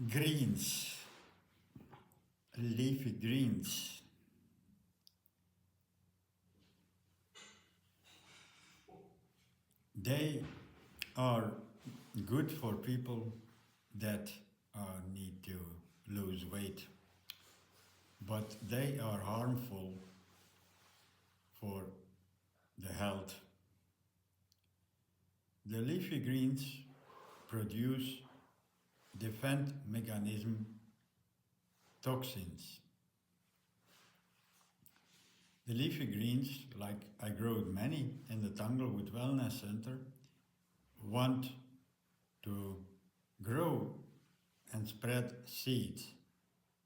Greens, leafy greens. They are good for people that need to lose weight, but they are harmful for the health. The leafy greens produce defense mechanism toxins. The leafy greens, like I grow many in the Tanglewood Wellness Center, want to grow and spread seeds.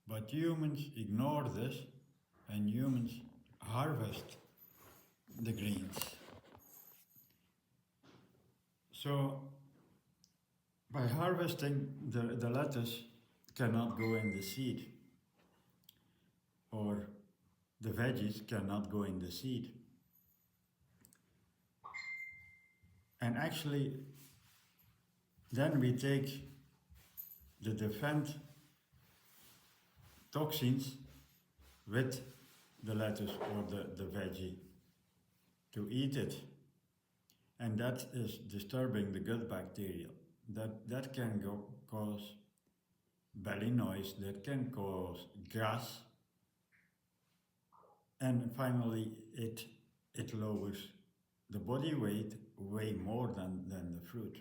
But humans ignore this and humans harvest the greens. So by harvesting, the lettuce cannot go in the seed, or the veggies cannot go in the seed. And actually, then we take the defense toxins with the lettuce or the veggie to eat it. And that is disturbing the gut bacteria. That can cause belly noise, that can cause gas, and finally it lowers the body weight way more than the fruit.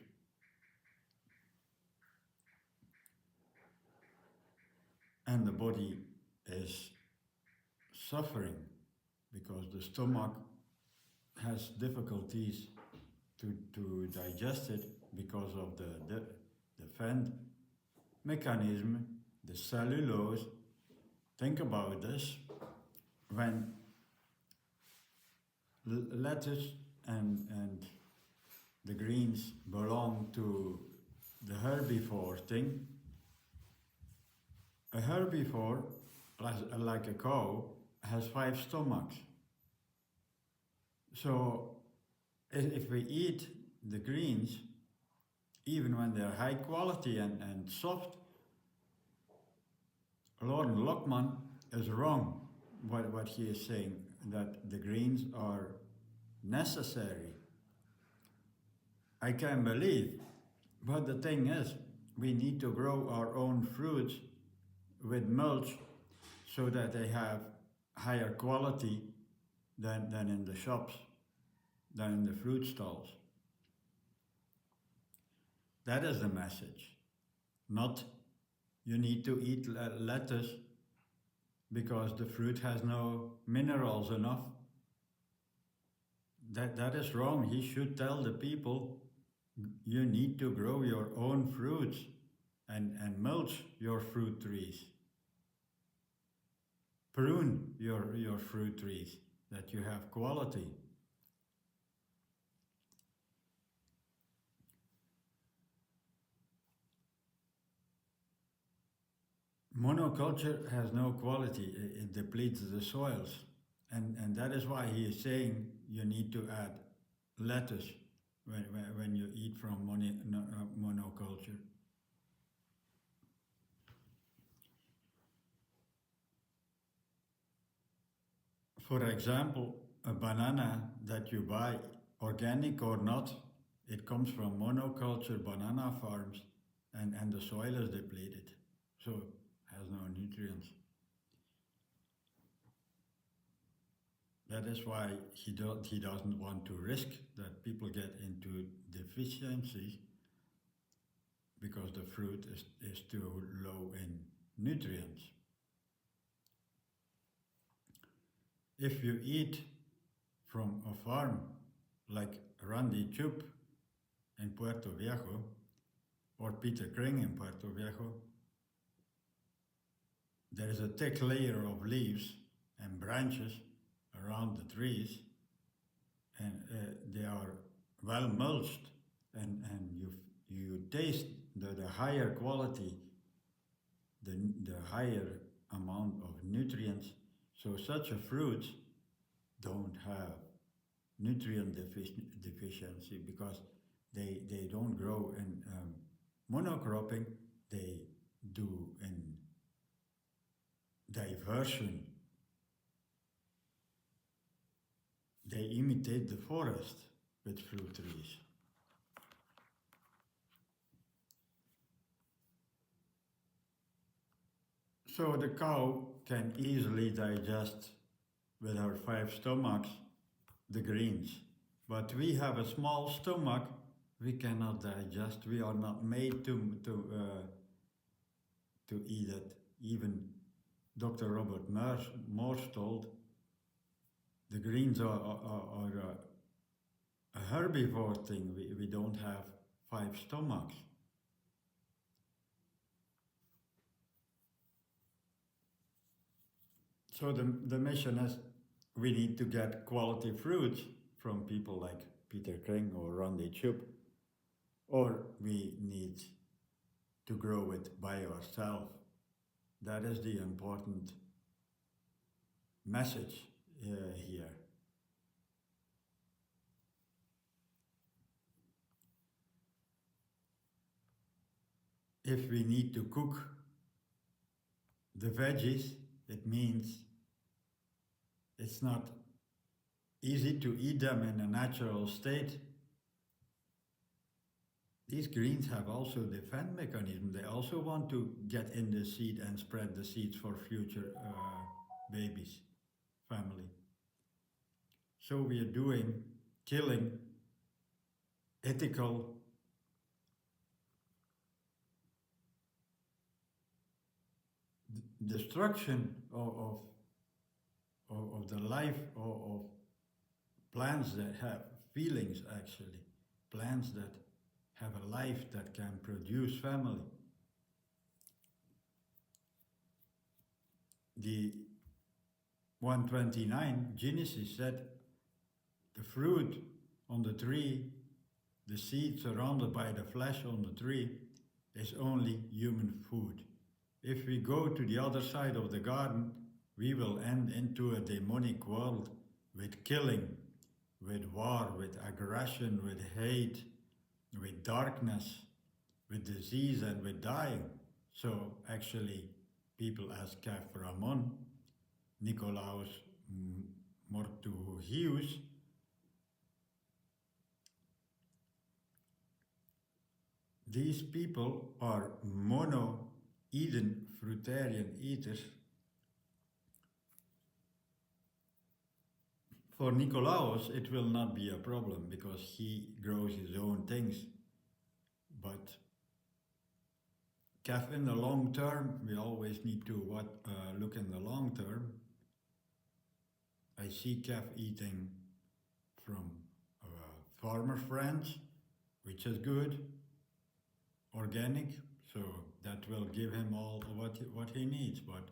And the body is suffering because the stomach has difficulties to digest it because of the defense mechanism, the cellulose. Think about this. When lettuce and the greens belong to the herbivore thing, a herbivore, like a cow, has 5 stomachs. So if we eat the greens, even when they're high quality and soft, Lord Lockman is wrong what he is saying, that the greens are necessary. I can believe, but the thing is, we need to grow our own fruits with mulch so that they have higher quality than in the shops, than in the fruit stalls. That is the message. Not you need to eat lettuce because the fruit has no minerals enough. That is wrong. He should tell the people you need to grow your own fruits and mulch your fruit trees. Prune your fruit trees that you have quality. Monoculture has no quality, it depletes the soils. And that is why he is saying you need to add lettuce when you eat from monoculture. For example, a banana that you buy, organic or not, it comes from monoculture banana farms and the soil is depleted, so has no nutrients. That is why he doesn't want to risk that people get into deficiencies because the fruit is too low in nutrients. If you eat from a farm like Randy Chup in Puerto Viejo or Peter Kring in Puerto Viejo, there is a thick layer of leaves and branches around the trees, and they are well mulched, and you taste the higher quality, the higher amount of nutrients. So such a fruit don't have nutrient deficiency because they don't grow in monocropping. They do in diversion. They imitate the forest with fruit trees. So the cow can easily digest with her 5 stomachs the greens. But we have a small stomach, we cannot digest, we are not made to eat it. Even Dr. Robert Morse told the greens are a herbivore thing, we don't have 5 stomachs. So the mission is we need to get quality fruits from people like Peter Kring or Randy Chubb, or we need to grow it by ourselves. That is the important message here. If we need to cook the veggies, it means it's not easy to eat them in a natural state. These greens have also defense mechanism. They also want to get in the seed and spread the seeds for future babies, family. So we are killing ethical destruction of the life of plants that have feelings, actually. Plants that have a life that can produce family. The 129, Genesis said, the fruit on the tree, the seed surrounded by the flesh on the tree, is only human food. If we go to the other side of the garden, we will end into a demonic world with killing, with war, with aggression, with hate, with darkness, with disease and with dying. So actually people ask Kef Ramon, Nicolaus Mortuhius, these people are mono-Eden fruitarian eaters. For Nicolaus, it will not be a problem because he grows his own things. But Kef, in the long term, we always need to look in the long term. I see Kef eating from farmer friends, which is good, organic, so that will give him all what he needs, but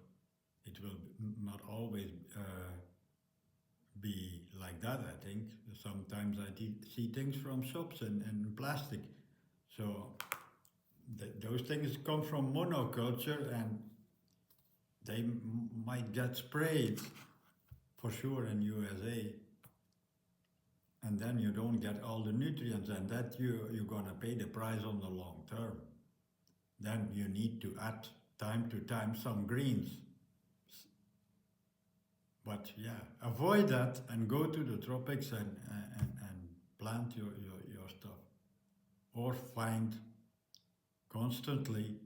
it will not always be like that, I think. Sometimes I see things from shops and plastic. So those things come from monoculture and they might get sprayed for sure in USA. And then you don't get all the nutrients, and that you're gonna pay the price on the long term. Then you need to add time to time some greens. But yeah, avoid that and go to the tropics and plant your stuff. Or find constantly